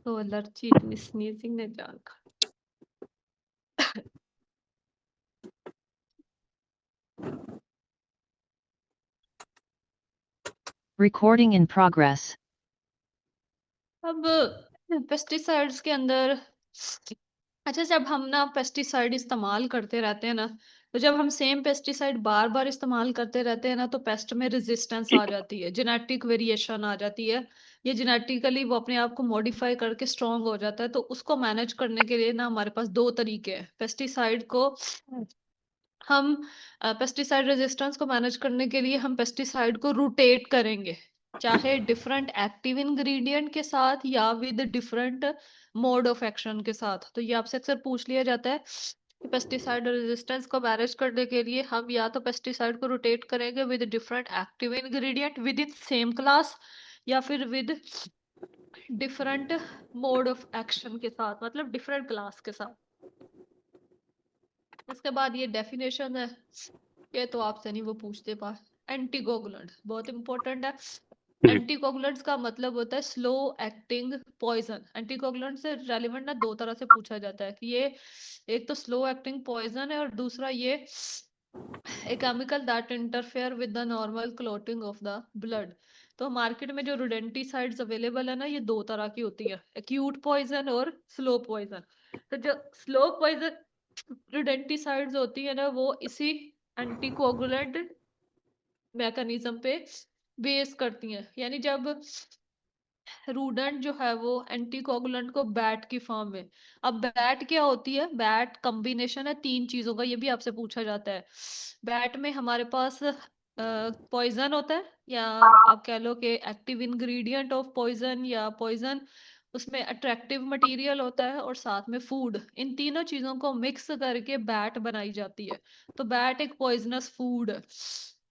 तो एलर्जी इतनी स्नीजिंग ने जान खा। Recording in progress. अब पेस्टिसाइड्स के अंदर अच्छा, जब हम ना पेस्टिसाइड इस्तेमाल करते रहते हैं ना, तो जब हम सेम पेस्टिसाइड बार बार इस्तेमाल करते रहते हैं ना, तो पेस्ट में रेजिस्टेंस आ जाती है, जेनेटिक वेरिएशन आ जाती है। ये जेनेटिकली वो अपने आप को मॉडिफाई करके स्ट्रांग हो जाता है। तो उसको मैनेज करने के लिए ना हमारे पास दो तरीके हैं। पेस्टिसाइड को हम पेस्टिसाइड रेजिस्टेंस को मैनेज करने के लिए हम पेस्टिसाइड को रोटेट करेंगे, चाहे डिफरेंट एक्टिव इंग्रेडिएंट के साथ या with different mode of action के साथ। तो ये आपसे अक्सर पूछ लिया जाता है कि पेस्टिसाइड रेजिस्टेंस को मैनेज करने के लिए हम या तो पेस्टिसाइड को रोटेट करेंगे with different active ingredient with in same class, या फिर with different mode of action के साथ, मतलब डिफरेंट क्लास के साथ। इसके बाद ये डेफिनेशन है, ये तो आपसे नहीं वो पूछते पास। एंटीकोगुलेंट बहुत इंपॉर्टेंट है। एंटीकोगुलेंट्स का मतलब होता है स्लो एक्टिंग पॉइजन। एंटीकोगुलेंट से रेलिवेंट ना दो तरह से पूछा जाता है कि ये एक तो स्लो एक्टिंग पॉइजन है और दूसरा ये a chemical that interfere with the normal clotting of the blood. तो मार्केट में जो रोडेंटिसाइड्स अवेलेबल है ना, ये दो तरह की होती है, एक्यूट पॉइजन और स्लो पॉइजन। तो जो स्लो पॉइजन रोडेंटिसाइड्स होती है ना, वो इसी एंटीकोगुलेंट मैकेनिज्म पे बेस करती हैं। यानी जब रूडेंट जो है वो एंटीकोगुलेंट को बैट की फॉर्म में, अब बैट क्या होती है, बैट कॉम्बिनेशन है तीन चीजों का, ये भी आपसे पूछा जाता है। बैट में हमारे पास पॉइजन होता है, या आप कह लो कि एक्टिव इंग्रेडिएंट ऑफ पॉइजन या पॉइजन, उसमें अट्रैक्टिव मटेरियल होता है और साथ में फूड। इन तीनों चीजों को मिक्स करके बैट बनाई जाती है। तो बैट एक पॉइजनस फूड है।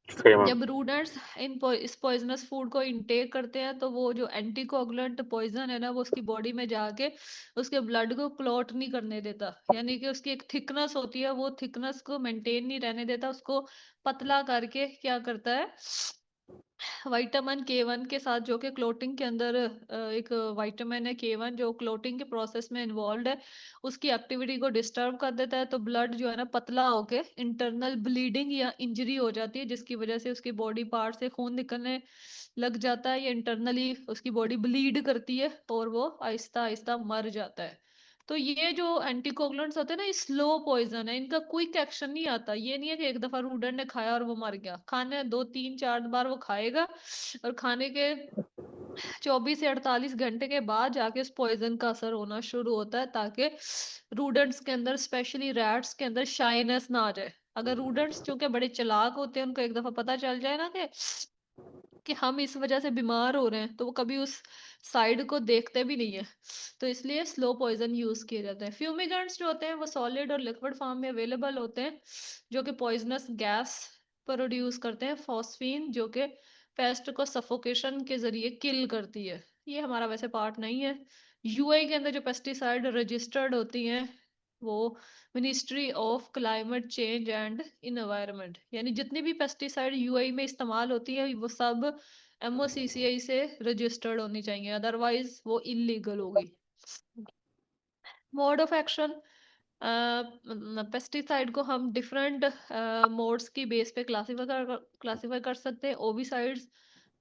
सही बात। जब रूडर्स इस पॉइजनस फूड को इनटेक करते हैं, तो वो जो एंटीकोगुलेंट पॉइजन है ना, वो उसकी बॉडी में जाके उसके ब्लड को क्लॉट नहीं करने देता। यानी कि उसकी एक थिकनेस होती है, वो थिकनेस को मेंटेन नहीं रहने देता, उसको पतला करके क्या करता है, विटामिन K1 के साथ, जो कि क्लोटिंग के अंदर एक विटामिन है K1 जो क्लोटिंग के प्रोसेस में इन्वॉल्व है, उसकी एक्टिविटी को डिस्टर्ब कर देता है। तो ब्लड जो है ना पतला होके इंटरनल ब्लीडिंग या इंजरी हो जाती है, जिसकी वजह से उसकी बॉडी पार्ट से खून निकलने लग जाता है, या इंटरनली उसकी बॉडी ब्लीड करती है और वो आहिस्ता आहिस्ता मर जाता है। तो ये जो एंटीकोगुलेंट्स होते हैं ना, ये स्लो पॉइजन है, इनका क्विक एक्शन नहीं आता। ये नहीं है कि एक दफा रूडर ने खाया और वो मर गया, खाने 2 3 4 बार वो खाएगा और खाने के 24 से 48 घंटे के बाद जाके उस पॉइजन का असर होना शुरू होता है, ताकि रूडेंट्स के अंदर, स्पेशली रैट्स के अंदर शाइनेस ना आ जाए। अगर रूडेंट्स जो कि बड़े चालाक होते हैं, उनको एक दफा पता चल जाए ना कि हम इस वजह से बीमार हो रहे हैं, तो वो कभी उस साइड को देखते भी नहीं है। तो इसलिए स्लो पॉइजन यूज किए जाते हैं। फ्यूमिगेंट्स जो होते हैं वो सॉलिड और लिक्विड फॉर्म में अवेलेबल होते हैं, जो कि पॉइजनस गैस प्रोड्यूस करते हैं, फॉस्फीन, जो कि पेस्ट को सफोकेशन के जरिए किल करती है। ये हमारा वैसे पार्ट नहीं है। यूआई के अंदर जो पेस्टिसाइड रजिस्टर्ड होती हैं, वो ministry of climate change and environment, यानी जितनी भी पेस्टिसाइड यूएई में इस्तेमाल होती है वो सब एमओसीसीआई से रजिस्टर्ड होनी चाहिए, अदरवाइज वो इलीगल होगी। मोड ऑफ एक्शन, पेस्टिसाइड को हम डिफरेंट मोड्स की बेस पे क्लासिफाई कर सकते हैं। ओविसाइड्स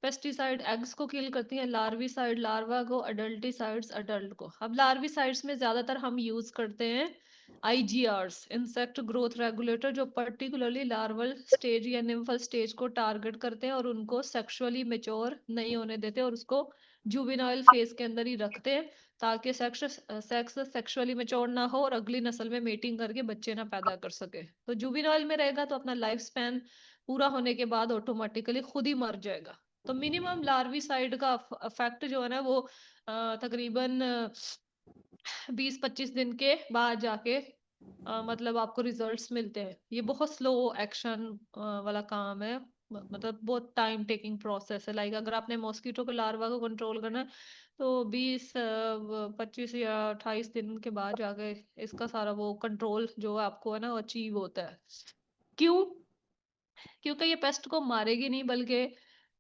पेस्टिसाइड एग्स को किल करती हैं, लार्विसाइड लार्वा को, अडल्टिसाइड्स अडल्ट को। अब लार्विसाइड्स में ज्यादातर हम यूज करते हैं आईजीआरस, इंसेक्ट ग्रोथ रेगुलेटर, जो पर्टिकुलरली लार्वल स्टेज या निम्फल स्टेज को टारगेट करते हैं और उनको सेक्सुअली मेच्योर नहीं होने देते और उसको जुवेनाइल फेज के अंदर ही रखते हैं, ताकि सेक्स सेक्सुअली मेच्योर ना हो और अगली नस्ल में मेटिंग करके बच्चे ना पैदा कर सके। तो जुवेनाइल में रहेगा तो अपना लाइफ स्पैन पूरा होने के बाद ऑटोमेटिकली खुद ही मर जाएगा। तो मिनिमम लार्विसाइड का इफेक्ट जो है ना, वो तकरीबन 20-25 दिन के बाद जाके मतलब आपको रिजल्ट्स मिलते हैं। ये बहुत स्लो एक्शन वाला काम है, मतलब बहुत टाइम टेकिंग प्रोसेस है। लाइक अगर आपने मॉस्किटो के लार्वा को कंट्रोल करना है, तो 20 25 या 28 दिन के बाद जाके इसका सारा वो कंट्रोल जो है आपको है ना, वो अचीव होता है। क्यों? क्योंकि ये पेस्ट को मारेगी नहीं, बल्कि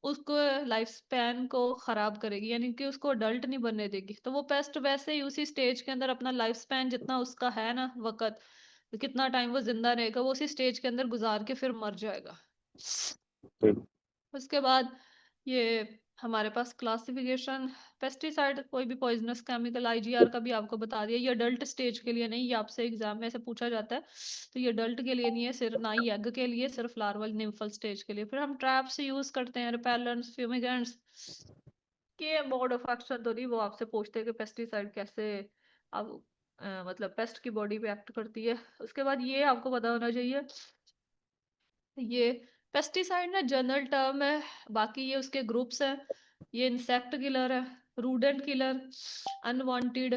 उसको लाइफ स्पैन को खराब करेगी, यानी कि उसको अडल्ट नहीं बनने देगी। तो वो पेस्ट वैसे ही उसी स्टेज के अंदर अपना लाइफ स्पैन जितना उसका है ना वक्त, कितना टाइम वो जिंदा रहेगा, वो उसी स्टेज के अंदर गुजार के फिर मर जाएगा। उसके बाद ये हमारे पास क्लासिफिकेशन, पेस्टिसाइड कोई भी पॉइजनस केमिकल, आईजीआर का भी आपको बता दिया, ये अडल्ट स्टेज के लिए नहीं, ये आपसे एग्जाम में से पूछा जाता है, तो ये अडल्ट के लिए नहीं है, सिर्फ ना ही एग के लिए, सिर्फ लार्वल निम्फल स्टेज के लिए। फिर हम ट्रैप्स यूज करते हैं, रिपेलेंट्स, फ्यूमिगेंट्स के मोड ऑफ एक्शन तो नहीं, वो आपसे पूछते हैं कि पेस्टिसाइड कैसे अब मतलब पेस्ट की बॉडी पे एक्ट करती है। उसके बाद ये आपको पता होना चाहिए, ये पेस्टिसाइड ना जनरल टर्म है, बाकी ये उसके ग्रुप्स हैं। ये इंसेक्ट किलर है, रूडेंट किलर, अनवांटेड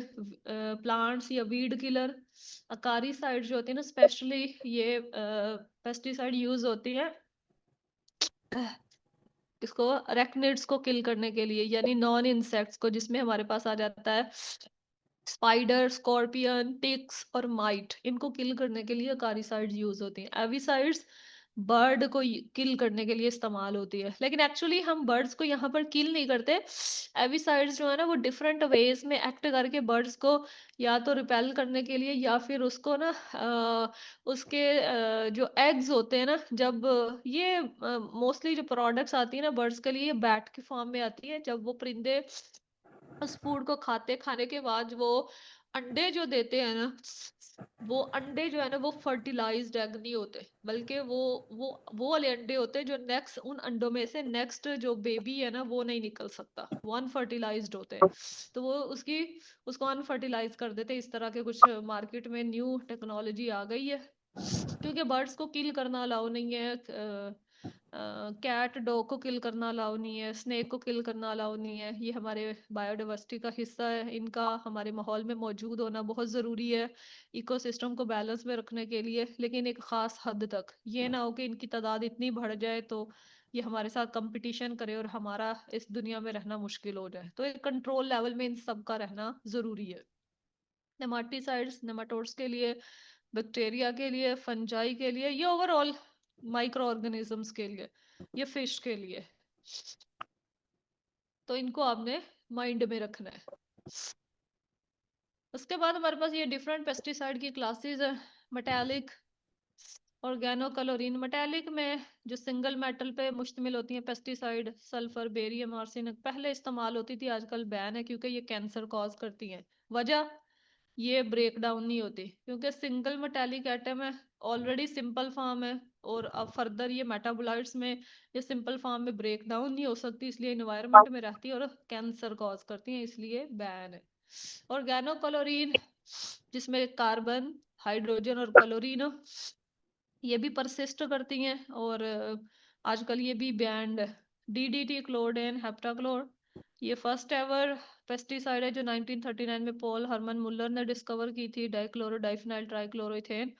प्लांट्स या वीड किलर। अकारीसाइड जो होती है ना, स्पेशली ये पेस्टिसाइड यूज होती है इसको अरेक्निड्स को किल करने के लिए, यानी नॉन इंसेक्ट्स को, जिसमें हमारे पास आ जाता है स्पाइडर, स्कॉर्पियन, टिक्स और माइट, इनको किल करने के लिए अकारीसाइड्स यूज होती हैं। एविसाइड्स बर्ड को किल करने के लिए इस्तेमाल होती है, लेकिन एक्चुअली हम बर्ड्स को यहाँ पर किल नहीं करते। एविसाइड्स जो है ना वो डिफरेंट वेज में एक्ट करके बर्ड्स को या तो रिपेल करने के लिए, या फिर उसको ना उसके जो एग्स होते हैं ना, जब ये मोस्टली जो प्रोडक्ट्स आती है ना बर्ड्स के लिए, बैट के फॉर्म में आती है। जब वो परिंदे उस फूड को खाने के बाद वो अंडे जो देते हैं ना, वो अंडे जो है ना वो फर्टिलाइज्ड एग नहीं होते, बल्कि वो वाले अंडे होते हैं जो नेक्स्ट, उन अंडों में से नेक्स्ट जो बेबी है ना वो नहीं निकल सकता, वो अनफर्टिलाइज्ड होते हैं। तो वो उसको अनफर्टिलाइज कर देते हैं। इस तरह के कुछ मार्केट में न्यू टेक्नोलॉजी आ गई है, क्योंकि बर्ड्स को किल करना अलाउ नहीं है, कैट डॉग को किल करना अलाउ नहीं है, स्नेक को किल करना अलाउ नहीं है। ये हमारे बायोडाइवर्सिटी का हिस्सा है, इनका हमारे माहौल में मौजूद होना बहुत ज़रूरी है इकोसिस्टम को बैलेंस में रखने के लिए, लेकिन एक ख़ास हद तक। ये ना हो कि इनकी तादाद इतनी बढ़ जाए तो ये हमारे साथ कंपटीशन करे और हमारा इस दुनिया में रहना मुश्किल हो जाए। तो एक कंट्रोल लेवल में इन सब का रहना ज़रूरी है। नेमाटीसाइड्स नेमाटोड्स के लिए, बैक्टीरिया के लिए, फंजाई के लिए, ये ओवरऑल माइक्रो ऑर्गेनिजम्स के लिए, ये फिश के लिए। तो इनको आपने माइंड में रखना है। उसके बाद हमारे पास ये डिफरेंट पेस्टिसाइड की क्लासेस है। Metallic, organochlorine. मेटालिक में जो सिंगल मेटल पे मुश्तमिल होती हैं पेस्टिसाइड, सल्फर, बेरियम, आर्सेनिक, पहले इस्तेमाल होती थी, आजकल बैन है क्योंकि ये कैंसर कॉज करती हैं। वजह, ये ब्रेक डाउन नहीं होती क्योंकि सिंगल मेटालिक एटम है, ऑलरेडी सिंपल फॉर्म है, और अब फर्दर ये मेटाबोलाइट्स में ये सिंपल फॉर्म में ब्रेक डाउन नहीं हो सकती, इसलिए इन्वायरमेंट में रहती है और कैंसर कॉज करती हैं, इसलिए बैन है। ऑर्गेनोक्लोरीन, जिसमें कार्बन, हाइड्रोजन और क्लोरीन, ये भी परसिस्ट करती हैं, और आजकल ये भी बैंड है। डीडीटी, क्लोरडेन, हेप्टाक्लोर, ये फर्स्ट एवर पेस्टिसाइड है जो 1939 में पॉल हरमन मुल्लर ने डिस्कवर की थी, डाइक्लोरो डाइफेनाइल ट्राइक्लोरोइथेन।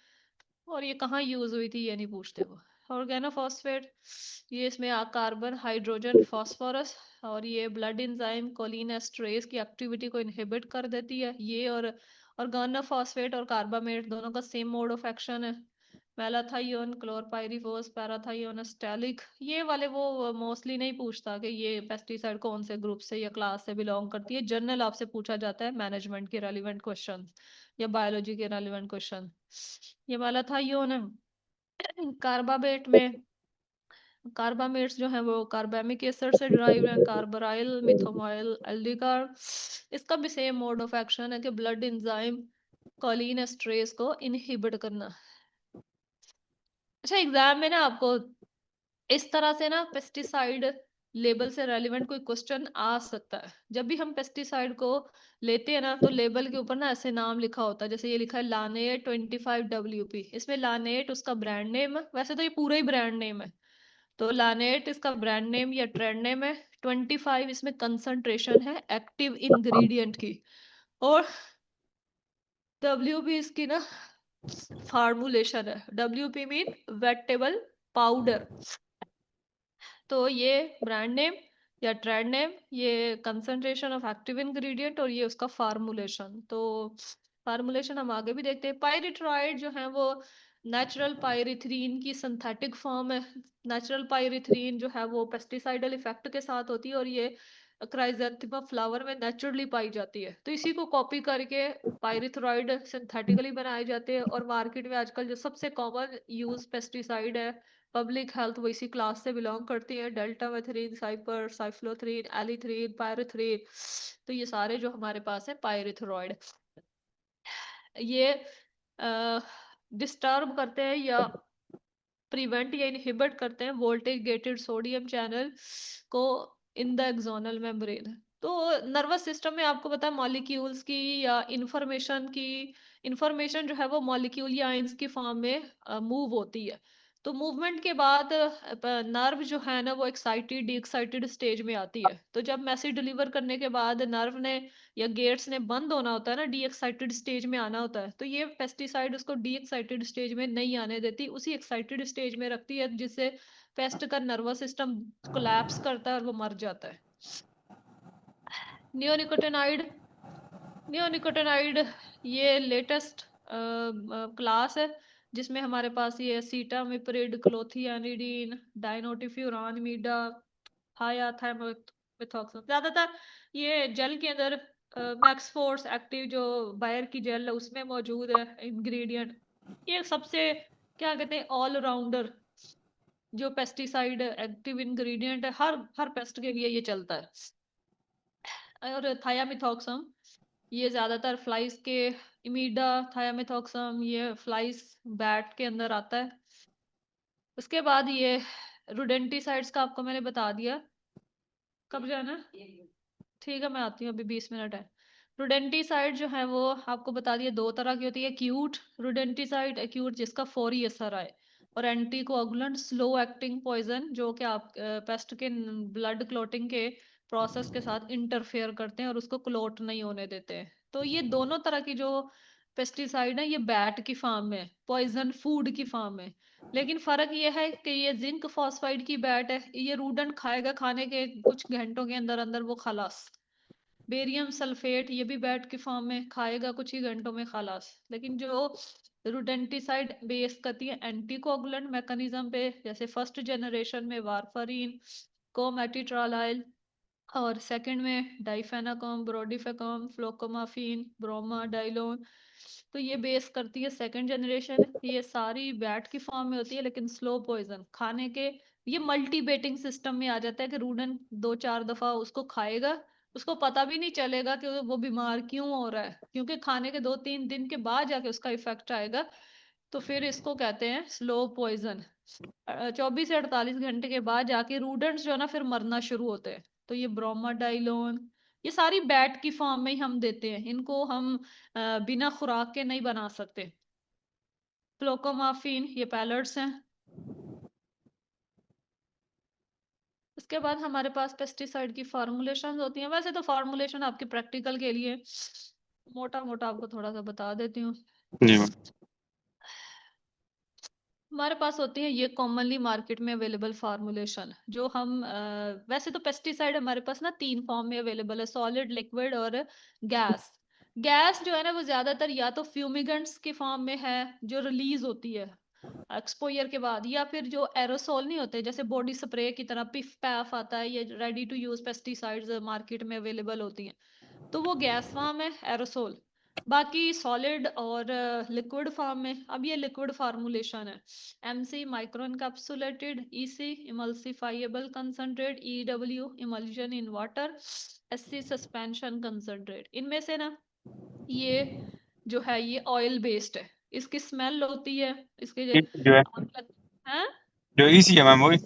और ये कहाँ यूज हुई थी ये नहीं पूछते वो। ऑर्गेनोफॉस्फेट, ये इसमें कार्बन, हाइड्रोजन, फास्फोरस, और ये ब्लड एंजाइम कोलिन एस्ट्रेज की एक्टिविटी को इनहिबिट कर देती है। ये और ऑर्गेनोफॉस्फेट और कार्बामेट दोनों का सेम मोड ऑफ एक्शन है। मेलाथायोन, क्लोरपाइरिफॉस, पैराथायोन, स्टैलिक, ये वाले वो मोस्टली नहीं पूछता कि ये पेस्टिसाइड कौन से ग्रुप से या क्लास से बिलोंग करती है। जनरल आपसे पूछा जाता है मैनेजमेंट के रेलिवेंट क्वेश्चन या बायोलॉजी के रेलिवेंट क्वेश्चन। ये मेलाथायोन है। कार्बामेट में, कार्बामेट्स जो है वो कार्बामिक एसिड से डिराइव है, कार्बोराइल, मिथोमाइल, एल्डिकार। इसका भी सेम मोड ऑफ एक्शन है कि ब्लड एंजाइम कोलिन एस्ट्रेज को इनहिबिट करना। अच्छा, एग्जाम में ना आपको इस तरह से ना पेस्टिसाइड लेबल से रेलिवेंट कोई क्वेश्चन आ सकता है। जब भी हम पेस्टिसाइड को लेते हैं ना तो लेबल के ऊपर ना ऐसे नाम लिखा होता है, जैसे ये लिखा है लानेट 25WP, इसमें लानेट उसका ब्रांड नेम है, वैसे तो ये पूरा ही ब्रांड नेम है, तो लानेट इसका ब्रांड नेम या ट्रेड नेम है। 25 इसमें कंसंट्रेशन है एक्टिव इंग्रेडिएंट की, और WP इसकी ना फार्मूलेशन है। WP mean wettable powder. तो ये ब्रांड नेम या ट्रेड नेम, ये कंसंट्रेशन ऑफ एक्टिव इंग्रेडिएंट, और ये उसका फार्मूलेशन। तो फार्मूलेशन हम आगे भी देखते हैं। पाइरिट्राइड जो है वो नेचुरल पायरिथ्रीन की सिंथेटिक फॉर्म है। नेचुरल पायरिथ्रीन जो है वो पेस्टिसाइडल इफेक्ट के साथ होती है और ये क्राइजेंथेमा फ्लावर में नेचुरली पाई जाती है। तो इसी को कॉपी करके पायरिथ्रॉइड सिंथेटिकली बनाए जाते हैं और मार्केट में आजकल जो सबसे कॉमन यूज पेस्टिसाइड है पब्लिक हेल्थ वो इसी क्लास से बिलोंग करती है। डेल्टा मेथरीन, साइपर, साइफ्लोथ्रीन, एलिथ्रीन, पायरिथ्रीन, तो ये सारे जो हमारे पास है पायरिथ्रॉइड, ये डिस्टर्ब करते हैं या प्रिवेंट या इनहिबिट करते हैं वोल्टेज गेटेड सोडियम चैनल को इन द एक्सोनल मेम्ब्रेन। तो नर्वस सिस्टम में आपको पता है मॉलिक्यूल्स की या इंफॉर्मेशन जो है वो मॉलिक्यूल या आयंस की फॉर्म में मूव होती है। तो मूवमेंट के बाद नर्व जो है ना वो एक्साइटेड डी एक्साइटेड स्टेज में आती है। तो जब मैसेज डिलीवर करने के बाद नर्व ने या गेट्स ने बंद होना होता है ना, डी एक्साइटेड स्टेज में आना होता है, तो ये पेस्टिसाइड उसको डी एक्साइटेड स्टेज में नहीं आने देती, उसी एक्साइटेड स्टेज में रखती है, जिससे पेस्ट का नर्वस सिस्टम कोलैप्स करता है और वो मर जाता है। नियोनिकोटिनाइड, नियोनिकोटिनाइड ये लेटेस्ट क्लास है जिसमें हमारे पास ये सीटामिप्रिड, क्लोथियानिडीन, डाइनोटिफ्यूरानमीडा, हायाथाइमिथॉक्सम, ज्यादातर ये जेल के अंदर मैक्स फोर्स एक्टिव जो बायर की जेल है उसमें मौजूद है इंग्रेडिएंट। ये सबसे क्या कहते हैं ऑलराउंडर जो पेस्टिसाइड एक्टिव इंग्रेडिएंट है, हर पेस्ट के लिए ये चलता है। और थायामिथॉक्सम ये ज्यादातर फ्लाइज के, इमीडा, थायामिथॉक्सम ये फ्लाइज बैट के अंदर आता है। उसके बाद ये रोडेंटिसाइड्स का आपको मैंने बता दिया। कब जाना? ठीक है मैं आती हूँ, अभी 20 मिनट है। रोडेंटिसाइड जो है वो आपको बता दिया दो तरह की होती है, एक्यूट रोडेंटिसाइड, एक्यूट जिसका फौरी असर आए, और एंटी कोअगुलेंट स्लो एक्टिंग पॉइजन जो कि आप पेस्ट के ब्लड क्लोटिंग के प्रोसेस के साथ इंटरफेयर करते हैं और उसको क्लोट नहीं होने देते हैं। तो ये दोनों तरह की जो पेस्टिसाइड है ये बैट की फॉर्म में, पॉइजन फूड की फॉर्म में। लेकिन फर्क ये है कि ये जिंक फॉस्फाइड की बैट है, ये रूडेंट खाएगा, खाने के कुछ घंटों के अंदर अंदर वो खलास। बेरियम सल्फेट ये भी बैट की फॉर्म में, खाएगा कुछ ही घंटों में खलास। लेकिन जो रोडेंटिसाइड बेस करती है एंटीकोगुलेंट मैकेनिज्म पे, जैसे फर्स्ट जनरेशन में वारफरीन, कोमेटिट्रालाइल, और सेकंड में डाइफेनाकम, ब्रोडीफेकम, फ्लोकोमाफिन, ब्रोमाडाइलोन, तो ये बेस करती है सेकंड जनरेशन। ये सारी बैट की फॉर्म में होती है लेकिन स्लो पॉइजन खाने के, ये मल्टीबेटिंग सिस्टम में आ जाता है कि रूडन 2-4 दफा उसको खाएगा, उसको पता भी नहीं चलेगा कि वो बीमार क्यों हो रहा है, क्योंकि खाने के 2-3 दिन के बाद जाके उसका इफेक्ट आएगा। तो फिर इसको कहते हैं स्लो पॉइजन। 24 से 48 घंटे के बाद जाके रूडेंट्स जो है ना फिर मरना शुरू होते हैं। तो ये ब्रोमाडाइलोन ये सारी बैट की फॉर्म में ही हम देते हैं, इनको हम बिना खुराक के नहीं बना सकते। फ्लोकोमाफिन ये पैलेट्स हैं। उसके बाद हमारे पास पेस्टिसाइड की फार्मूलेशन होती हैं। वैसे तो फार्मूलेशन आपके प्रैक्टिकल के लिए मोटा मोटा आपको थोड़ा सा बता देती हूँ। हमारे पास होती है ये कॉमनली मार्केट में अवेलेबल फार्मूलेशन, जो हम वैसे तो पेस्टिसाइड हमारे पास ना 3 फॉर्म में अवेलेबल है, सॉलिड, लिक्विड और गैस। गैस जो है ना वो ज्यादातर या तो फ्यूमिगेंट्स के फॉर्म में है जो रिलीज होती है एक्सपोजर के बाद, या फिर जो एरोसोल नहीं होते जैसे बॉडी स्प्रे की तरह पिफ पैफ आता है, ये ready to use pesticides market में अवेलेबल होती हैं, तो वो गैस फॉर्म है एरोसोल। बाकी सॉलिड और लिक्विड फॉर्म में, अब ये लिक्विड फार्मूलेशन है, MC micro encapsulated, EC emulsifiable concentrate, EW emulsion in water, SC suspension concentrate. इनमें से ना ये जो है ये ऑयल बेस्ड है, इसकी स्मेल होती है, इसके जो है हैं जो इसी है मैम वही।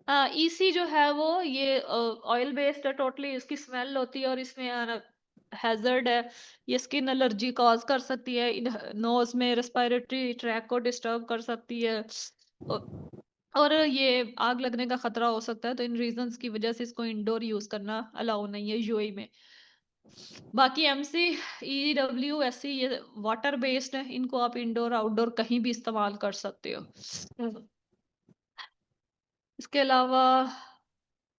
हाँ ईसी जो है वो ये ऑयल बेस्ड है टोटली, इसकी स्मेल होती है और इसमें हैजर्ड है, ये स्किन एलर्जी कॉज कर सकती है, नोज में रेस्पिरेटरी ट्रैक को डिस्टर्ब कर सकती है, और ये आग लगने का खतरा हो सकता है। तो इन रीजंस की वजह से इसको इंडोर यूज करना अलाउ नहीं है यूएई में। बाकी एमसी, ईडब्ल्यू, एससी ये वाटर बेस्ड है, इनको आप इंडोर आउटडोर कहीं भी इस्तेमाल कर सकते हो। इसके अलावा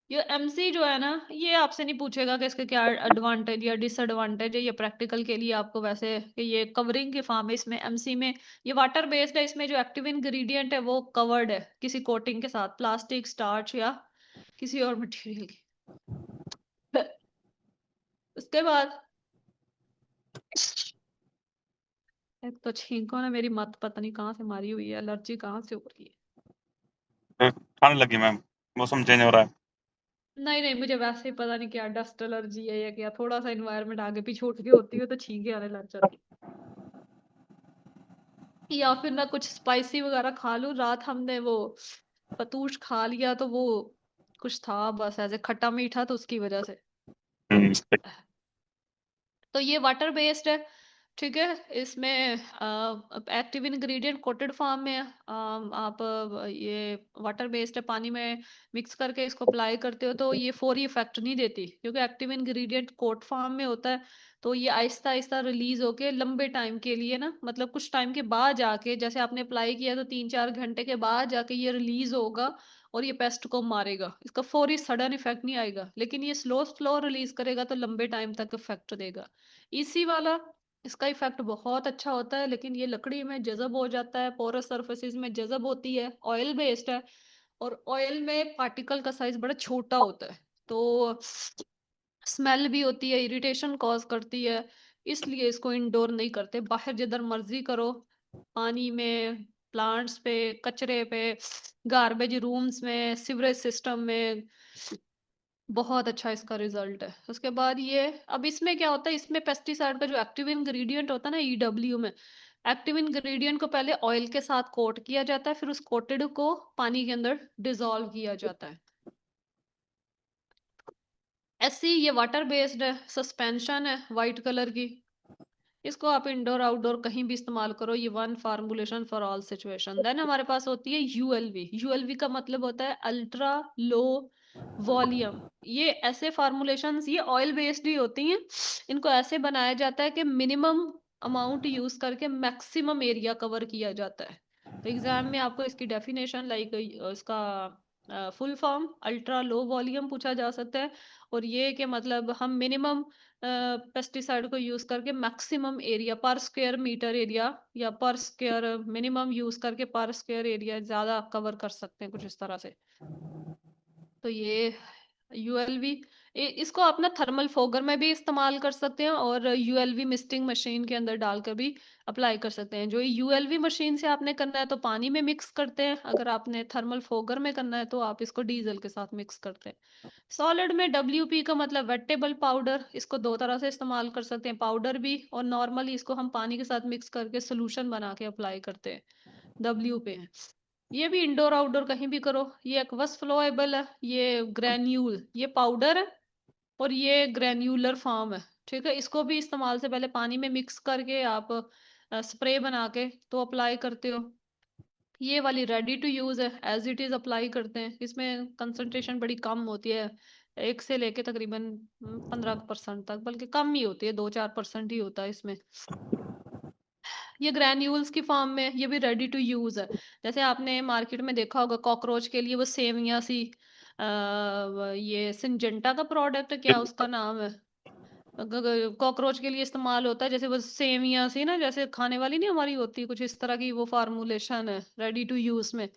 ये एमसी जो है ना, ये आपसे नहीं पूछेगा कि इसके क्या एडवांटेज या डिसएडवांटेज है, ये प्रैक्टिकल के लिए आपको वैसे कि ये कवरिंग के फॉर्म है। इसमें एमसी में ये वाटर बेस्ड है, इसमें जो एक्टिव इंग्रेडिएंट है वो कवर्ड है किसी कोटिंग के साथ, प्लास्टिक, स्टार्च या किसी और मटेरियल की। उसके बाद एक तो छींको ने मेरी मत पता नहीं कहाँ से मारी हुई है, एलर्जी कहाँ से हो रही है। खाने लगी मैम, मौसम चेंज हो रहा है। नहीं नहीं, मुझे वैसे ही पता नहीं क्या डस्ट एलर्जी है या क्या, थोड़ा सा इन्वायरमेंट आगे पीछे उठ के होती है तो छींके आने लग जाती है। या फिर ना कुछ स्पाइसी वगैरह खा लूं, रात हमने वो पतूश खा लिया तो वो कुछ था बस ऐसे खट्टा मीठा, तो उसकी वजह से। तो ये वाटर बेस्ड है, ठीक है। इसमें एक्टिव इंग्रेडिएंट कोटेड फॉर्म में है। आप ये वाटर बेस्ड है, पानी में मिक्स करके इसको अप्लाई करते हो तो ये फौरी इफेक्ट नहीं देती, क्योंकि एक्टिव इंग्रेडिएंट कोट फॉर्म में होता है। तो ये आहिस्ता आहिस्ता रिलीज होके लंबे टाइम के लिए ना, मतलब कुछ टाइम के बाद जाके, जैसे आपने अप्लाई किया तो 3-4 घंटे के बाद जाके ये रिलीज होगा और ये पेस्ट को मारेगा। इसका फौरी सडन इफेक्ट नहीं आएगा, लेकिन ये स्लो स्लो रिलीज करेगा तो लंबे टाइम तक इफेक्ट देगा। इसी वाला इसका इफेक्ट बहुत अच्छा होता है, लेकिन ये लकड़ी में जज़ब हो जाता है, पोरस सरफेसेस में जज़ब होती है, ऑयल बेस्ड है। और ऑयल में पार्टिकल का साइज बड़ा छोटा होता है, तो स्मेल भी होती है, इरिटेशन कॉज करती है। इसलिए इसको इंडोर नहीं करते, बाहर जिधर मर्जी करो, पानी में, प्लांट्स पे, कचरे पे, गार्बेज रूम्स में, सीवरेज सिस्टम में, बहुत अच्छा इसका रिजल्ट है। उसके बाद ये, अब इसमें क्या होता है, इसमें पेस्टिसाइड का जो एक्टिव इंग्रेडिएंट होता है ना, ईडब्ल्यू में एक्टिव इंग्रेडिएंट को पहले ऑयल के साथ कोट किया जाता है, फिर उस कोटेड को पानी के अंदर डिसॉल्व किया जाता है। ऐसी ये वाटर बेस्ड है, सस्पेंशन है वाइट कलर की। इसको आप इंडोर आउटडोर कहीं भी इस्तेमाल करो, ये one formulation for all situation. Then हमारे पास होती है यूएलवी। यूएलवी का मतलब होता है अल्ट्रा लो वॉल्यूम। ये ऐसे फार्मूलेशंस, ये ऑयल बेस्ड ही होती हैं। इनको ऐसे बनाया जाता है कि मिनिमम अमाउंट यूज करके मैक्सिमम एरिया कवर किया जाता है। तो एग्जाम में आपको इसकी डेफिनेशन लाइक इसका full form ultra low volume पूछा जा सकता है। और ये कि मतलब हम मिनिमम पेस्टिसाइड को यूज करके मैक्सिमम एरिया पर स्क्वायर मीटर एरिया या पर स्क्वायर मिनिमम यूज करके पर स्क्वायर एरिया ज्यादा कवर कर सकते हैं, कुछ इस तरह से। तो ये यूएलवी, इसको आप ना थर्मल फोगर में भी इस्तेमाल कर सकते हैं और यूएलवी मिस्टिंग मशीन के अंदर डालकर भी अप्लाई कर सकते हैं। जो यूएलवी मशीन से आपने करना है तो पानी में मिक्स करते हैं, अगर आपने थर्मल फोगर में करना है तो आप इसको डीजल के साथ मिक्स करते हैं। सॉलिड में डब्ल्यूपी का मतलब वेटेबल पाउडर, इसको दो तरह से इस्तेमाल कर सकते हैं, पाउडर भी और नॉर्मली इसको हम पानी के साथ मिक्स करके सोल्यूशन बना के अप्लाई करते हैं। डब्ल्यू पे ये भी इंडोर आउटडोर कहीं भी करो। ये एक्वस फ्लोएबल है, ये ग्रैन्यूल, ये पाउडर है और ये ग्रैन्यूलर फॉर्म है, ठीक है। इसको भी इस्तेमाल से पहले पानी में मिक्स करके आप स्प्रे बना के तो अप्लाई करते हो। ये वाली रेडी टू यूज है, एज इट इज अप्लाई करते हैं। इसमें कंसंट्रेशन बड़ी कम होती है, 1 से लेके तकरीबन 15% तक, बल्कि कम ही होती है, 2-4% ही होता है इसमें। ये ग्रैन्यूल्स की फॉर्म में, ये भी रेडी टू यूज है। जैसे आपने मार्केट में देखा होगा कॉकरोच के लिए वो सेवियां सी, ये सिंजेंटा का प्रोडक्ट, क्या उसका नाम है, कॉकरोच के लिए इस्तेमाल होता है, जैसे वो सेवियां सी ना, जैसे खाने वाली नहीं हमारी होती, कुछ इस तरह की वो फार्मूलेशन है रेडी टू यूज में,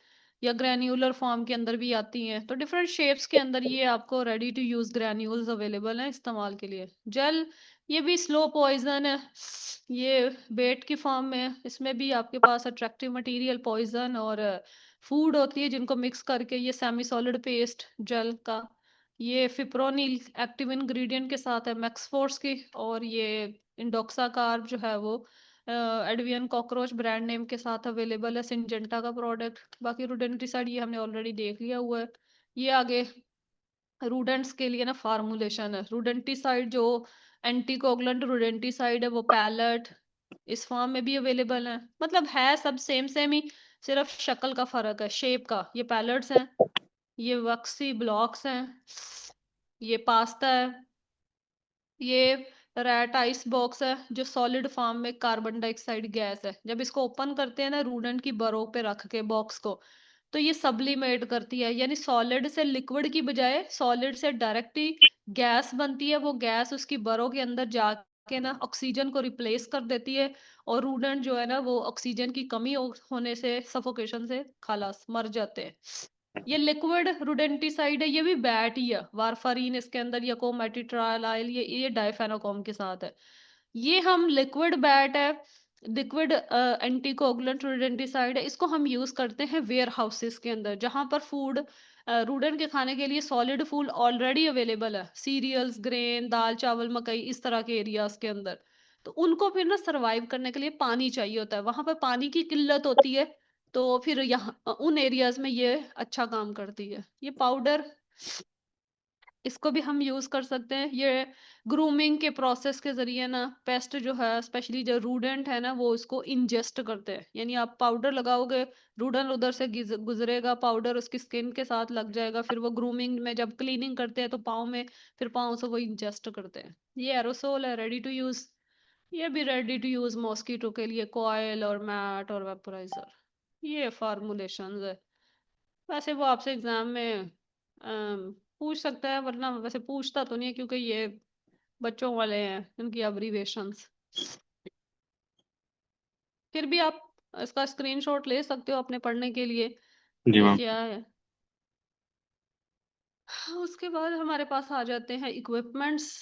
या ग्रैन्यूलर फॉर्म के अंदर भी आती हैं। तो डिफरेंट शेप्स के अंदर ये आपको ready to use granules available हैं इस्तेमाल के लिए। जेल, ये भी स्लो पॉइजन है, ये बेट की फॉर्म में है। इसमें भी आपके पास अट्रैक्टिव मटेरियल पॉइजन और फूड होती है जिनको मिक्स करके ये सेमी सॉलिड पेस्ट जेल का, ये फिप्रोनिल एक्टिव इंग्रेडिएंट के साथ है मैक्सफोर्स की। और ये इंडोक्सा कार्ब जो है वो एडवियन कॉकरोच ब्रांड नेम के साथ अवेलेबल है, सिंजेंटा का प्रोडक्ट। बाकी रोडेंटिसाइड ये हमने ऑलरेडी देख लिया हुआ है। ये आगे रूडेंट्स के लिए ना फार्मूलेशन है, रूडेंटिसाइड जो एंटीकोगुलेंट रोडेंटिसाइड है वो पैलेट इस फॉर्म में भी अवेलेबल है। मतलब है सब सेम सेम ही, सिर्फ शक्ल का फर्क है, शेप का। ये पैलेट्स हैं, ये वक्सी ब्लॉक्स हैं, ये पास्ता है, ये रैट आइस बॉक्स है जो सॉलिड फॉर्म में कार्बन डाइऑक्साइड गैस है। जब इसको ओपन करते हैं ना रूडेंट की बरों पे रख के बॉक्स को, तो ये सब्लिमेट करती है, यानी सॉलिड से लिक्विड की बजाय सॉलिड से डायरेक्टली गैस बनती है। वो गैस उसकी बरों के अंदर जाके ना ऑक्सीजन को रिप्लेस कर देती है, और रूडेंट जो है ना वो ऑक्सीजन की कमी होने से, सफोकेशन से खलास मर जाते हैं। ये लिक्विड रोडेंटिसाइड है, ये भी बैट ही है। वारफारीन इसके अंदर, या कोमेटिट्राइल, ये डाइफेनोकॉम के साथ है। ये हम लिक्विड बैट है, लिक्विड एंटीकोगुलेंट रोडेंटिसाइड है। इसको हम यूज करते हैं वेयर हाउसेस के अंदर, जहां पर फूड रूडेंट के खाने के लिए सॉलिड फूड ऑलरेडी अवेलेबल है, सीरियल्स, ग्रेन, दाल, चावल, मकई, इस तरह के एरियाज के अंदर। तो उनको फिर ना सरवाइव करने के लिए पानी चाहिए होता है, वहां पर पानी की किल्लत होती है। तो फिर यहाँ उन एरियाज में ये अच्छा काम करती है। ये पाउडर, इसको भी हम यूज कर सकते हैं। ये ग्रूमिंग के प्रोसेस के जरिए ना पेस्ट जो है, स्पेशली जो रूडेंट है ना, वो इसको इंजेस्ट करते हैं। यानी आप पाउडर लगाओगे, रूडेंट उधर से गुजरेगा, पाउडर उसकी स्किन के साथ लग जाएगा, फिर वो ग्रूमिंग में जब क्लीनिंग करते हैं तो पाँव में, फिर पाँव से वो इंजेस्ट करते हैं। ये एरोसोल है, रेडी टू यूज। ये भी रेडी टू यूज मॉस्किटो के लिए, कॉयल और मैट और वेपोराइजर। ये फार्मूलेशन है। वैसे वो आपसे एग्जाम में पूछ सकता है, वरना वैसे पूछता तो नहीं है, क्योंकि ये बच्चों वाले हैं, इनकी अब्रीवेशंस। फिर भी आप इसका स्क्रीनशॉट ले सकते हो अपने पढ़ने के लिए, जी ये मैम। क्या है। उसके बाद हमारे पास आ जाते हैं इक्विपमेंट्स।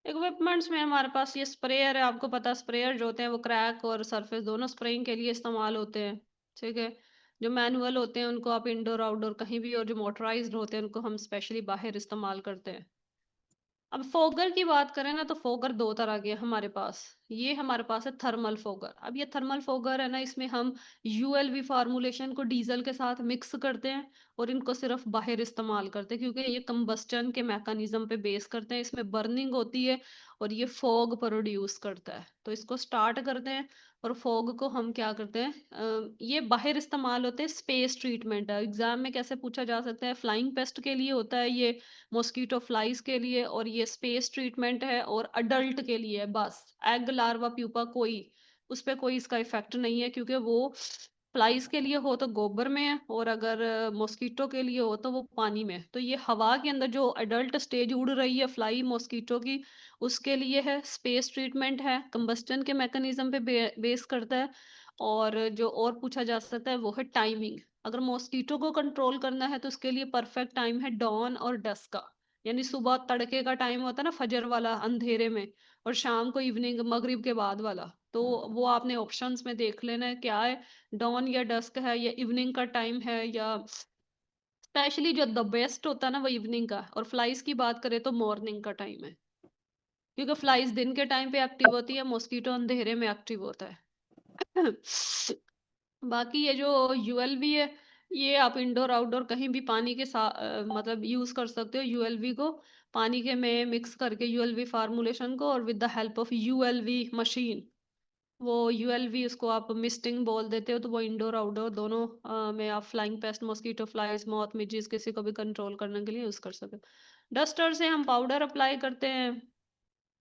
इक्विपमेंट्स में हमारे पास ये स्प्रेयर है। आपको पता, स्प्रेयर जो होते हैं वो क्रैक और सरफेस दोनों स्प्रेइंग के लिए इस्तेमाल होते हैं। ठीक है। जो मैनुअल होते हैं उनको आप इंडोर आउटडोर कहीं भी, और जो मोटराइज्ड होते हैं उनको हम स्पेशली बाहर इस्तेमाल करते हैं। अब फोगर की बात करें ना, तो फोगर दो तरह के हैं हमारे पास। ये हमारे पास है थर्मल फोगर। अब ये थर्मल फोगर है ना, इसमें हम यूएलवी फार्मूलेशन को डीजल के साथ मिक्स करते हैं, और इनको सिर्फ बाहर इस्तेमाल करते हैं, क्योंकि ये कंबस्टन के मैकेनिज्म पे बेस करते हैं। इसमें बर्निंग होती है और ये फॉग प्रोड्यूस करता है। तो इसको स्टार्ट करते हैं, और फॉग को हम क्या करते हैं, ये बाहर इस्तेमाल होते हैं। स्पेस ट्रीटमेंट है, एग्जाम में कैसे पूछा जा सकता है, फ्लाइंग पेस्ट के लिए होता है ये, मॉस्किटो फ्लाइज के लिए, और ये स्पेस ट्रीटमेंट है और अडल्ट के लिए है बस। एग, लार्वा, प्यूपा कोई उस पे कोई इसका इफेक्ट नहीं है, क्योंकि वो फ्लाइज के लिए हो तो गोबर में है, और अगर मॉस्किटो के लिए हो तो वो पानी में। तो ये हवा के अंदर जो अडल्ट स्टेज उड़ रही है फ्लाई मॉस्किटो की, उसके लिए है। स्पेस ट्रीटमेंट है, कंबस्टन के मैकेनिज्म पे बेस करता है। और जो और पूछा जा सकता है वो है टाइमिंग। अगर मॉस्किटो को कंट्रोल करना है तो उसके लिए परफेक्ट टाइम है डॉन और डस्क का। यानी सुबह तड़के का टाइम होता है ना, फजर वाला अंधेरे में, और शाम को इवनिंग मगरिब के बाद वाला। तो वो आपने ऑप्शंस में देख लेना है क्या है, डॉन या डस्क है, या इवनिंग का टाइम है, या स्पेशली जो द बेस्ट होता है ना वो इवनिंग का। और फ्लाइज की बात करें तो मॉर्निंग का टाइम है, क्योंकि फ्लाइज दिन के टाइम पे एक्टिव होती है, मॉस्किटो अंधेरे में एक्टिव होता है। बाकी ये जो यूएलवी है, ये आप इंडोर आउटडोर कहीं भी पानी के साथ मतलब यूज कर सकते हो यूएलवी को। पानी के में मिक्स करके यूएलवी फार्मूलेशन को, और with the help of ULV machine, वो यूएलवी उसको आप मिस्टिंग बोल देते हो, तो वो इंडोर आउटडोर दोनों में आप flying pest, mosquito flies, moth, midges, किसी को भी कंट्रोल करने के लिए यूज कर सकते हो। डस्टर से हम पाउडर अप्लाई करते हैं।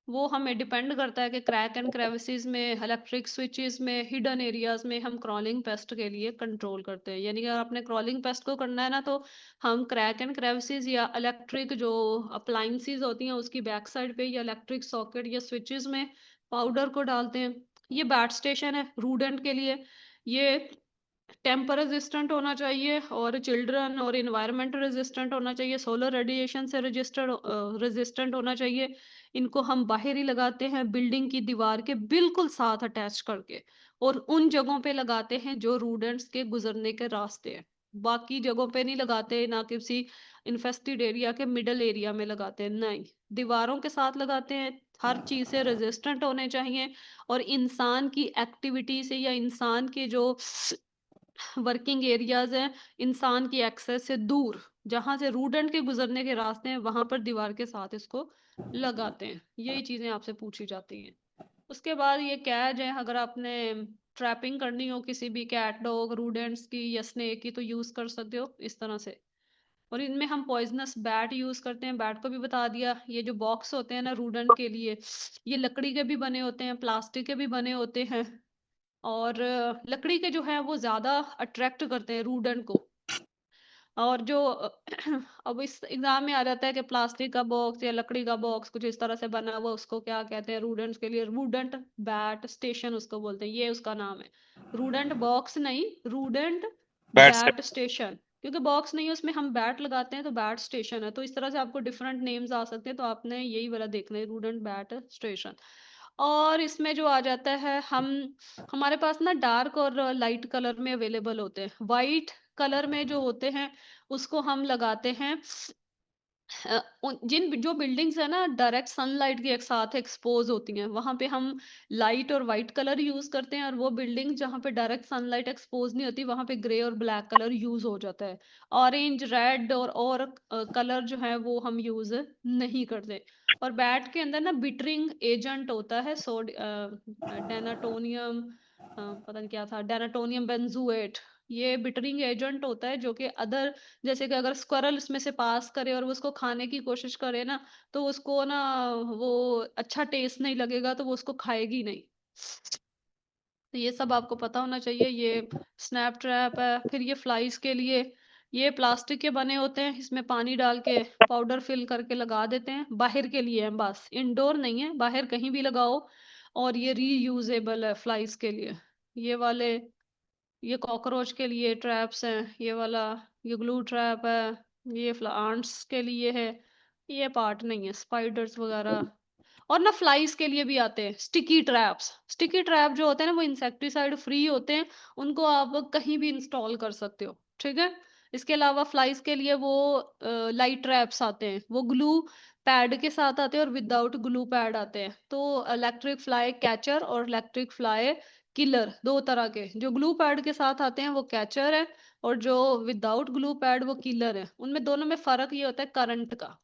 वो हमें डिपेंड करता है कि क्रैक एंड क्रेविसेस में, इलेक्ट्रिक स्विचेस में, हिडन एरियाज में हम क्रॉलिंग पेस्ट के लिए कंट्रोल करते हैं। यानी कि अगर आपने क्रॉलिंग पेस्ट को करना है ना, तो हम क्रैक एंड क्रेविसेस या इलेक्ट्रिक जो अप्लाइंसेस होती हैं उसकी बैक साइड पे, या इलेक्ट्रिक सॉकेट या स्विचेस में पाउडर को डालते हैं। ये बैट स्टेशन है रूडेंट के लिए। ये टेम्पर रेजिस्टेंट होना चाहिए, और चिल्ड्रन और इन्वायरमेंट रेजिस्टेंट होना चाहिए, सोलर रेडिएशन से रेजिस्टेंट होना चाहिए। इनको हम बाहर ही लगाते हैं, बिल्डिंग की दीवार के बिल्कुल साथ अटैच करके, और उन जगहों पे लगाते हैं जो रूडेंट्स के गुजरने के रास्ते हैं। बाकी जगहों पे नहीं लगाते, ना किसी इन्फेस्टेड एरिया के मिडल एरिया में लगाते हैं, नहीं, दीवारों के साथ लगाते हैं। हर चीज से रेजिस्टेंट होने चाहिए, और इंसान की एक्टिविटी से, या इंसान के जो वर्किंग एरियाज हैं, इंसान की एक्सेस से दूर, जहां से रूडेंट के गुजरने के रास्ते हैं, वहां पर दीवार के साथ इसको लगाते हैं। यही चीजें आपसे पूछी जाती हैं। उसके बाद ये कैज है, अगर आपने ट्रैपिंग करनी हो किसी भी कैट, डॉग, रूडेंट्स की या स्नेक की, तो यूज कर सकते हो इस तरह से। और इनमें हम पॉइजनस बैट यूज करते हैं, बैट को भी बता दिया। ये जो बॉक्स होते हैं ना रूडेंट के लिए, ये लकड़ी के भी बने होते हैं, प्लास्टिक के भी बने होते हैं, और लकड़ी के जो है वो ज्यादा अट्रैक्ट करते हैं रूडेंट को। और जो अब इस एग्जाम में आ जाता है कि प्लास्टिक का बॉक्स या लकड़ी का बॉक्स कुछ इस तरह से बना हुआ, उसको क्या कहते हैं, रूडेंट्स के लिए रूडेंट बैट स्टेशन उसको बोलते हैं, ये उसका नाम है। रूडेंट बॉक्स नहीं, रूडेंट बैट से बैट स्टेशन, क्योंकि बॉक्स नहीं है उसमें हम बैट लगाते हैं, तो बैट स्टेशन है। तो इस तरह से आपको डिफरेंट नेम्स आ सकते हैं, तो आपने यही वाला देखना है, रूडेंट बैट स्टेशन। और इसमें जो आ जाता है, हमारे पास ना डार्क और लाइट कलर में अवेलेबल होते हैं। वाइट कलर में जो होते हैं उसको हम लगाते हैं जिन जो बिल्डिंग्स है ना डायरेक्ट सनलाइट के एक साथ एक्सपोज होती हैं, वहां पे हम लाइट और वाइट कलर यूज करते हैं। और वो बिल्डिंग जहाँ पे डायरेक्ट सनलाइट एक्सपोज नहीं होती, वहां पे ग्रे और ब्लैक कलर यूज हो जाता है। ऑरेंज, रेड और कलर जो है वो हम यूज नहीं करते। और बैट के अंदर ना बिटरिंग एजेंट होता है, डेनाटोनियम, पता नहीं क्या था, डेनाटोनियम बेंजुएट। ये बिटरिंग एजेंट होता है जो कि अदर, जैसे कि अगर स्क्वारल इसमें से पास करे और वो उसको खाने की कोशिश करे ना, तो उसको ना वो अच्छा टेस्ट नहीं लगेगा, तो वो उसको खाएगी नहीं। तो ये सब आपको पता होना चाहिए। ये स्नैप ट्रैप है। फिर ये फ्लाइज के लिए, ये प्लास्टिक के बने होते हैं, इसमें पानी डाल के पाउडर फिल करके लगा देते हैं। बाहर के लिए है बस, इंडोर नहीं है, बाहर कहीं भी लगाओ। और ये रीयूजेबल है फ्लाइज के लिए। ये वाले, ये कॉकरोच के लिए ट्रैप्स हैं, ये वाला, ये ग्लू ट्रैप है, ये आंट्स के लिए है। ये पार्ट नहीं है, स्पाइडर्स वगैरह। और ना फ्लाइज के लिए भी आते हैं स्टिकी ट्रैप्स। स्टिकी ट्रैप जो होते हैं ना वो इंसेक्टिसाइड फ्री होते हैं, उनको आप कहीं भी इंस्टॉल कर सकते हो, ठीक है। इसके अलावा फ्लाइज के लिए वो लाइट ट्रैप्स आते हैं, वो ग्लू पैड के साथ आते हैं और विदाउट ग्लू पैड आते हैं। तो इलेक्ट्रिक फ्लाई कैचर और इलेक्ट्रिक फ्लाई किलर, दो तरह के। जो ग्लू पैड के साथ आते हैं वो कैचर है, और जो विदाउट ग्लू पैड वो किलर है। उनमें दोनों में फर्क ये होता है करंट का।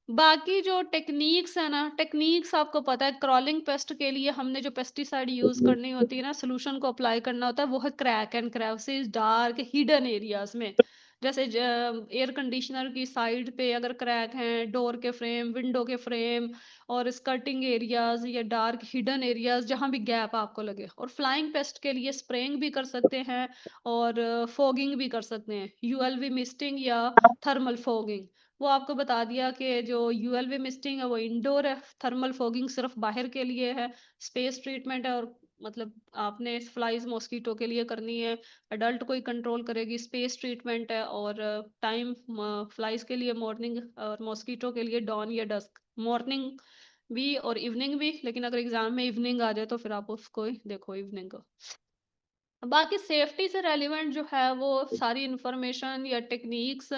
बाकी जो टेक्निक्स है ना, टेक्निक्स आपको पता है, क्रॉलिंग पेस्ट के लिए हमने जो पेस्टिसाइड यूज करनी होती है ना, सोल्यूशन को अप्लाई करना होता है, वो है crack and crevices, dark hidden areas में। जैसे एयर कंडीशनर की साइड पे अगर क्रैक हैं, डोर के फ्रेम, विंडो के फ्रेम, और स्कर्टिंग एरियाज या डार्क हिडन एरियाज जहां भी गैप आपको लगे। और फ्लाइंग पेस्ट के लिए स्प्रेइंग भी कर सकते हैं, और फॉगिंग भी कर सकते हैं, यूएलवी मिस्टिंग या थर्मल फॉगिंग। वो आपको बता दिया कि जो यूएलवी मिस्टिंग है वो इंडोर है, थर्मल फॉगिंग सिर्फ बाहर के लिए है, स्पेस ट्रीटमेंट है। और मतलब आपने फ्लाइज मॉस्कीटो के लिए करनी है, अडल्ट को ही कंट्रोल करेगी, स्पेस ट्रीटमेंट है। और टाइम फ्लाइज के लिए मॉर्निंग, और मॉस्कीटो के लिए डॉन या डस्क, मॉर्निंग भी और इवनिंग भी। लेकिन अगर एग्जाम में इवनिंग आ जाए तो फिर आप उसको ही देखो, इवनिंग को। बाकी सेफ्टी से रेलिवेंट जो है वो सारी इंफॉर्मेशन या टेक्निक्स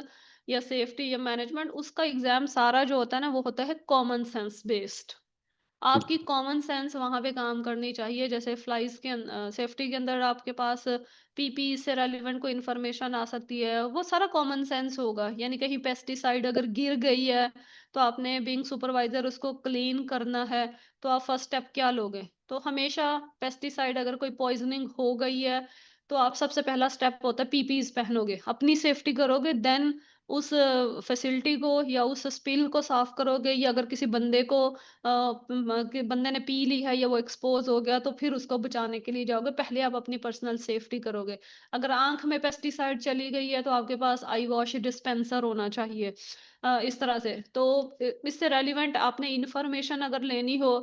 या सेफ्टी या मैनेजमेंट, उसका एग्जाम सारा जो होता है ना वो होता है कॉमन सेंस बेस्ड। आपकी कॉमन सेंस वहां पे काम करनी चाहिए। जैसे फ्लाइज के सेफ्टी के अंदर आपके पास पीपी से रेलिवेंट कोई इन्फॉर्मेशन आ सकती है, वो सारा कॉमन सेंस होगा। यानी कहीं पेस्टिसाइड अगर गिर गई है, तो आपने बीइंग सुपरवाइजर उसको क्लीन करना है, तो आप फर्स्ट स्टेप क्या लोगे? तो हमेशा पेस्टिसाइड अगर कोई पॉइजनिंग हो गई है, तो आप सबसे पहला स्टेप होता है पीपीज पहनोगे, अपनी सेफ्टी करोगे, देन उस फैसिलिटी को या उस स्पिल को साफ करोगे। या अगर किसी बंदे को कि बंदे ने पी ली है या वो एक्सपोज हो गया, तो फिर उसको बचाने के लिए जाओगे। पहले आप अपनी पर्सनल सेफ्टी करोगे। अगर आंख में पेस्टिसाइड चली गई है, तो आपके पास आई वॉश डिस्पेंसर होना चाहिए। इस तरह से तो इससे रेलिवेंट आपने इंफॉर्मेशन अगर लेनी हो,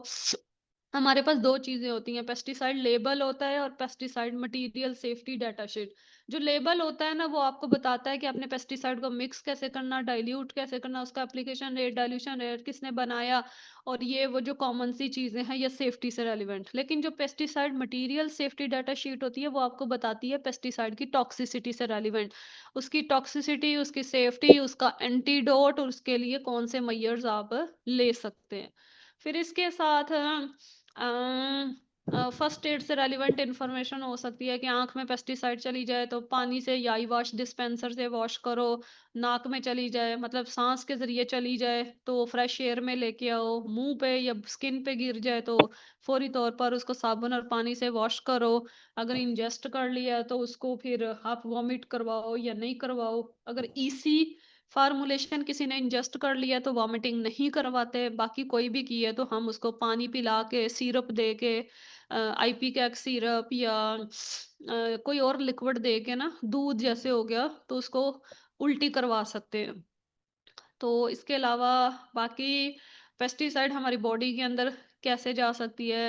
हमारे पास दो चीजें होती हैं, पेस्टिसाइड लेबल होता है और pesticide material safety data sheet. जो लेबल होता है ना वो आपको बताता है कि आपने पेस्टिसाइड को मिक्स कैसे करना, डाइल्यूट कैसे करना, उसका एप्लीकेशन रेट, डाइल्यूशन रेट किसने बनाया, और ये वो जो कॉमन सी चीजें हैं ये सेफ्टी से रेलिवेंट। लेकिन जो pesticide material safety data sheet होती है वो आपको बताती है पेस्टिसाइड की टॉक्सिसिटी से रेलिवेंट, उसकी टॉक्सिसिटी, उसकी सेफ्टी, उसका एंटीडोट, और उसके लिए कौन से मेजर्स आप ले सकते हैं। फिर इसके साथ फर्स्ट एड से रेलिवेंट इन्फॉर्मेशन हो सकती है कि आंख में पेस्टिसाइड चली जाए तो पानी से या आई वॉश डिस्पेंसर से वॉश करो। नाक में चली जाए मतलब सांस के जरिए चली जाए तो फ्रेश एयर में लेके आओ। मुंह पे या स्किन पे गिर जाए तो फौरी तौर पर उसको साबुन और पानी से वॉश करो। अगर इंजेस्ट कर लिया तो उसको फिर आप वॉमिट करवाओ या नहीं करवाओ। अगर ईसी फार्मूलेशन किसी ने इंजेस्ट कर लिया तो वॉमिटिंग नहीं करवाते। बाकी कोई भी की है तो हम उसको पानी पिला के सिरप दे के आईपी कैक सिरप या कोई और लिक्विड दे के ना दूध जैसे हो गया तो उसको उल्टी करवा सकते हैं। तो इसके अलावा बाकी पेस्टिसाइड हमारी बॉडी के अंदर कैसे जा सकती है,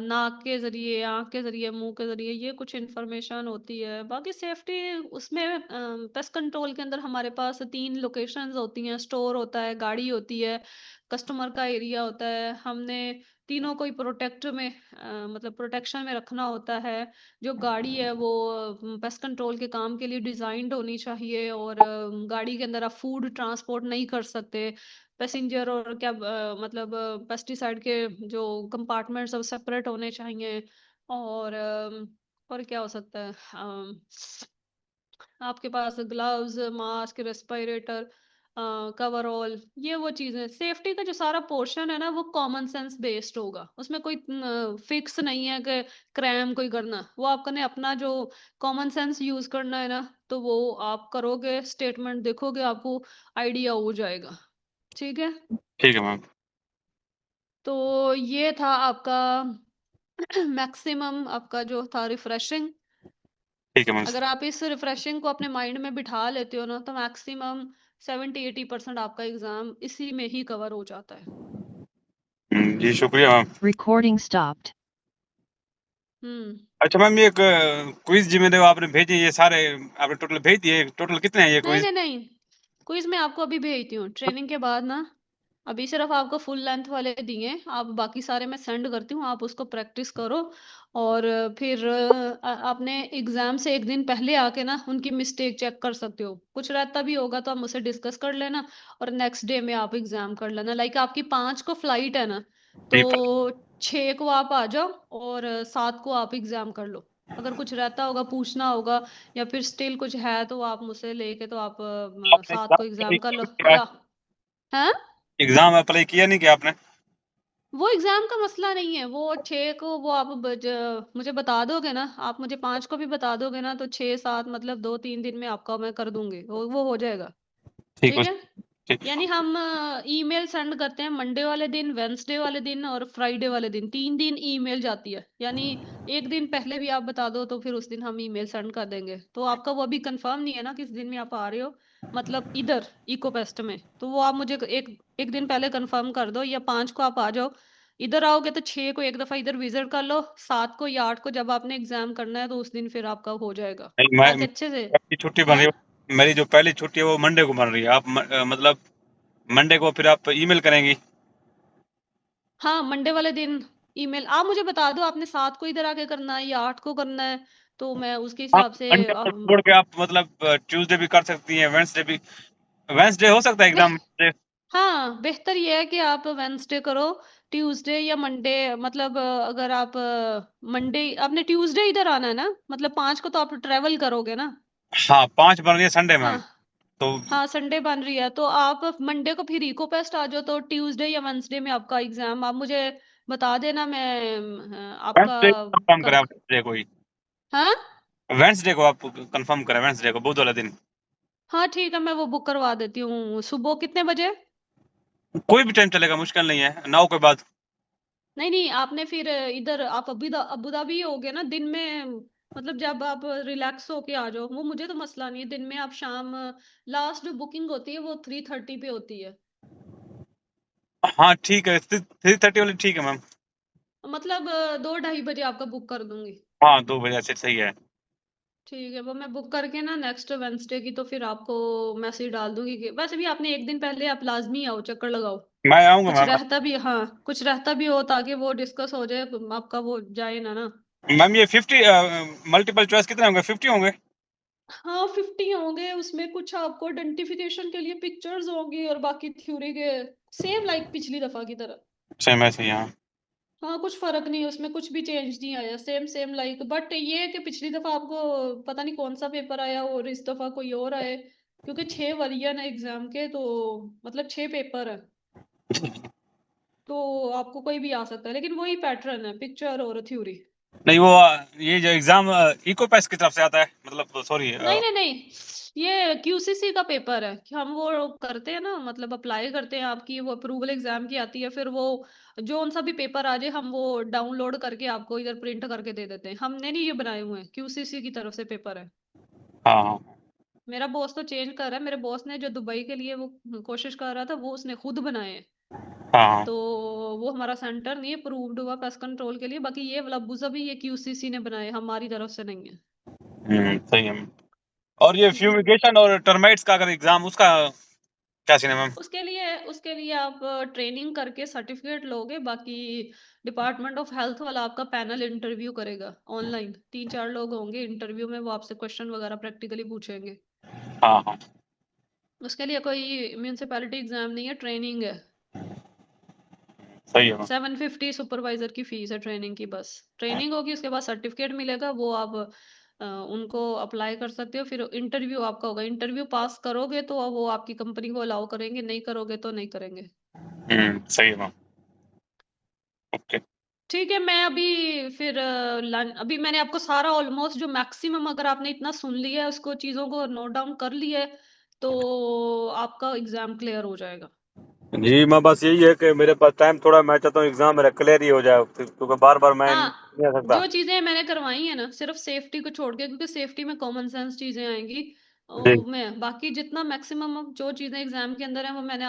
नाक के जरिए, आंख के जरिए, मुंह के जरिए, ये कुछ इन्फॉर्मेशन होती है। बाकी सेफ्टी उसमें पेस्ट कंट्रोल के अंदर हमारे पास 3 लोकेशंस होती हैं, स्टोर होता है, गाड़ी होती है, कस्टमर का एरिया होता है। हमने तीनों को ही प्रोटेक्ट में मतलब प्रोटेक्शन में रखना होता है। जो गाड़ी है वो पेस्ट कंट्रोल के काम के लिए डिजाइंड होनी चाहिए और गाड़ी के अंदर आप फूड ट्रांसपोर्ट नहीं कर सकते। पैसेंजर और क्या मतलब पेस्टिसाइड के जो कंपार्टमेंट्स वो सेपरेट होने चाहिए। और और क्या हो सकता है, आपके पास ग्लव्स, मास्क, रेस्पिरेटर, कवरऑल, ये वो चीजें। सेफ्टी का जो सारा पोर्शन है ना वो कॉमन सेंस बेस्ड होगा। उसमें कोई फिक्स नहीं है कि क्रैम कोई करना। वो आपने अपना जो कॉमन सेंस यूज करना है ना तो वो आप करोगे, स्टेटमेंट देखोगे, आपको आइडिया हो जाएगा। ठीक है। ठीक है मैम। तो ये था आपका मैक्सिमम आपका जो था रिफ्रेशिंग। ठीक है मैम। अगर आप इस रिफ्रेशिंग को अपने माइंड में बिठा लेते हो ना तो मैक्सिमम 70-80% आपका एग्जाम इसी में ही कवर हो जाता है। जी शुक्रिया मैम। Recording stopped. हम्म। अच्छा मैम, ये क्विज जी मेरे आपने भेजे, ये सारे आपने टोटल भेज दिए? टोटल कितने हैं ये नहीं क्विज? नहीं नहीं, क्विज मैं आपको अभी भेजती हूँ ट्रेनिंग के बाद ना। अभी सिर्फ आपको फुल लेंथ वाले दिए, आप बाकी सारे मैं सेंड करती हूँ, आप उसको प्रैक्टिस करो। और फिर आपने एग्जाम से एक दिन पहले आके ना उनकी मिस्टेक चेक कर सकते हो। कुछ रहता भी होगा तो आप मुझसे डिस्कस कर लेना और नेक्स्ट डे में आप एग्जाम कर लेना। लाइक आपकी 5 को फ्लाइट है ना तो जी 6 को आप आ जाओ और 7 को आप एग्जाम कर लो। अगर कुछ रहता होगा पूछना होगा या फिर स्टिल कुछ है तो आप मुझसे लेके तो आप आपने 7 को एग्जाम कर लो या है। एग्जाम अप्लाई किया नहीं क्या आपने? वो एग्जाम का मसला नहीं है। वो 6 को वो आप मुझे बता दोगे ना, आप मुझे 5 को भी बता दोगे ना तो 6-7 मतलब 2-3 दिन में आपका मैं कर दूंगी, वो हो जाएगा। ठीक ठीक है। है। ठीक। यानी हम ईमेल सेंड करते हैं मंडे वाले दिन, वेंसडे वाले दिन और फ्राइडे वाले दिन, 3 दिन ईमेल जाती है। यानी एक दिन पहले भी आप बता दो तो फिर उस दिन हम ईमेल सेंड कर देंगे। तो आपका वो अभी कंफर्म नहीं है ना किस दिन में आप आ रहे हो, मतलब इधर इको पेस्ट में। तो वो आप मुझे एक एक दिन पहले कंफर्म कर दो, या 5 को आप आ जाओ। इधर आओगे तो 6 को एक दफा इधर विजिट कर लो, 7 को या 8 को जब आपने एग्जाम करना है तो उस दिन फिर आपका हो जाएगा। नहीं, मैं ताकि अच्छे से मेरी छुट्टी बन रही हाँ है, मेरी जो पहली छुट्टी है वो मंडे को बन रही है। आप मतलब मंडे को फिर आप ईमेल करेंगी? हाँ मंडे वाले दिन ईमेल आप मुझे बता दो, आपने 7 को इधर आके करना है या 8 को करना है तो मैं उसके हाँ, हिसाब से मंडे को छोड़ के आप मतलब ट्यूसडे भी कर सकती हैं, वेंसडे भी। वेंसडे हो सकता है बे, एग्जाम? हाँ बेहतर ये है कि आप वेंसडे करो, ट्यूसडे या मंडे। मतलब अगर आप मंडे, आपने ट्यूसडे इधर आना है ना, मतलब 5 को तो आप ट्रेवल करोगे ना। हाँ 5 बन रही है संडे मैम। हाँ तो हाँ संडे बन रही है तो आप मंडे को फिर इको पेस्ट आ जाओ तो ट्यूसडे या वेंसडे में आपका एग्जाम आप मुझे बता देना। मैं आपका वेंसडे कंफर्म करें कर आप, वेंसडे को ही। हाँ वेंसडे को आप कंफर्म करें, वेंसडे को, बुध वाला दिन। हाँ ठीक है, मैं वो बुक करवा देती हूँ। सुबह कितने बजे? कोई भी टाइम चलेगा, मुश्किल नहीं है, 9 के बाद। नहीं नहीं, आपने फिर इधर आप अबू धाबी होगे ना दिन में, मतलब जब आप रिलैक्स होके आ जाओ वो मुझे तो मसला नहीं है। दिन में आप शाम, लास्ट जो बुकिंग होती है वो 3:30 पे होती है। हाँ ठीक है, 3:30 वाली ठीक है मैम। मतलब 2-2:30 बजे आपका बुक कर दूंगी। हाँ 2 बजे से सही है। ठीक है, वो मैं बुक करके ना नेक्स्ट वेंसडे की तो फिर आपको मैसेज डाल दूंगी कि वैसे भी आपने एक दिन पहले आप लाजमी आओ, चक्कर लगाओ। मैं आऊंगा कुछ मैम। रहता भी, हाँ कुछ रहता भी हो ताकि वो डिस्कस हो जाए, आपका वो जाए ना। मैम ये 50 मल्टीपल चॉइस कितने होंगे? 50 होंगे? हाँ 50 होंगे, उसमें कुछ आपको आइडेंटिफिकेशन के लिए पिक्चर्स होंगी और बाकी थ्योरी के सेम लाइक पिछली दफा की तरह। सेम ऐसे ही हाँ। हाँ, कुछ फर्क नहीं है उसमें, कुछ भी चेंज नहीं आया, सेम सेम लाइक। बट ये है कि पिछली दफा आपको पता नहीं कौन सा पेपर आया और इस दफा कोई और आए, क्योंकि 6 वरियन है एग्जाम के, तो मतलब 6 पेपर है, तो आपको कोई भी आ सकता है, लेकिन वही पैटर्न है, पिक्चर और थ्योरी। नहीं वो ये जो एग्जाम इको पैस की तरफ से आता है, मतलब सॉरी। नहीं नहीं नहीं, ये क्यूसीसी का पेपर है कि हम वो करते हैं ना, मतलब अप्लाई करते हैं, आपकी वो अप्रूवल एग्जाम की आती है, फिर वो जो उन सा भी पेपर आ जाए हम वो डाउनलोड करके आपको इधर प्रिंट करके दे देते हैं। हमने नहीं ये बनाए हुए हैं, क्यूसीसी की तरफ से पेपर है। हाँ हाँ मेरा बॉस तो चेंज कर रहा है, मेरे बॉस ने जो दुबई के लिए वो कोशिश कर रहा था वो उसने खुद बनाए हैं, हाँ। तो वो हमारा सेंटर नहीं अप्रूव्ड हुआ पेस्ट कंट्रोल के लिए। बाकी ये वाला अबू भी ये क्यूसीसी ने बनाए, हमारी तरफ से नहीं है। सही है मैम। और ये फ्यूमिगेशन और टर्माइट्स का अगर एग्जाम, उसका क्या सीन है मैम? उसके लिए आप ट्रेनिंग करके सर्टिफिकेट लोगे, बाकी डिपार्टमेंट ऑफ हेल्थ वाला आपका पैनल इंटरव्यू करेगा ऑनलाइन, 3-4 लोग होंगे इंटरव्यू में, वो आपसे क्वेश्चन वगैरह प्रैक्टिकली पूछेंगे। हाँ हाँ उसके लिए कोई म्यूनिसिपैलिटी एग्जाम नहीं है, ट्रेनिंग है। सही है मैम। 750 सुपरवाइजर की फीस है ट्रेनिंग की, बस ट्रेनिंग होगी, उसके बाद सर्टिफिकेट मिलेगा, वो आप उनको अप्लाई कर सकते हो, फिर इंटरव्यू आपका होगा, इंटरव्यू पास करोगे तो वो आपकी कंपनी को अलाउ करेंगे, नहीं करोगे तो नहीं करेंगे। सही है मैम। ओके। ठीक है, मैं अभी फिर अभी मैंने आपको सारा ऑलमोस्ट जो मैक्सिमम, अगर आपने इतना सुन लिया है उसको, चीज़ों को नोट डाउन कर लिया है, तो आपका एग्जाम क्लियर हो जाएगा। जी मैं बस यही है कि मेरे पास टाइम थोड़ा, मैं चाहता हूँ एग्जाम मेरा क्लियर ही हो जाए, क्योंकि बार बार मैं हाँ, नहीं आ सकता। जो चीज़ें मैंने करवाई है ना, सिर्फ सेफ्टी को छोड़ के, क्योंकि सेफ्टी में कॉमन सेंस चीज़ें आएंगी, जी मैं बाकी जितना मैक्सिमम जो चीज़ें एग्जाम के अंदर है वो मैंने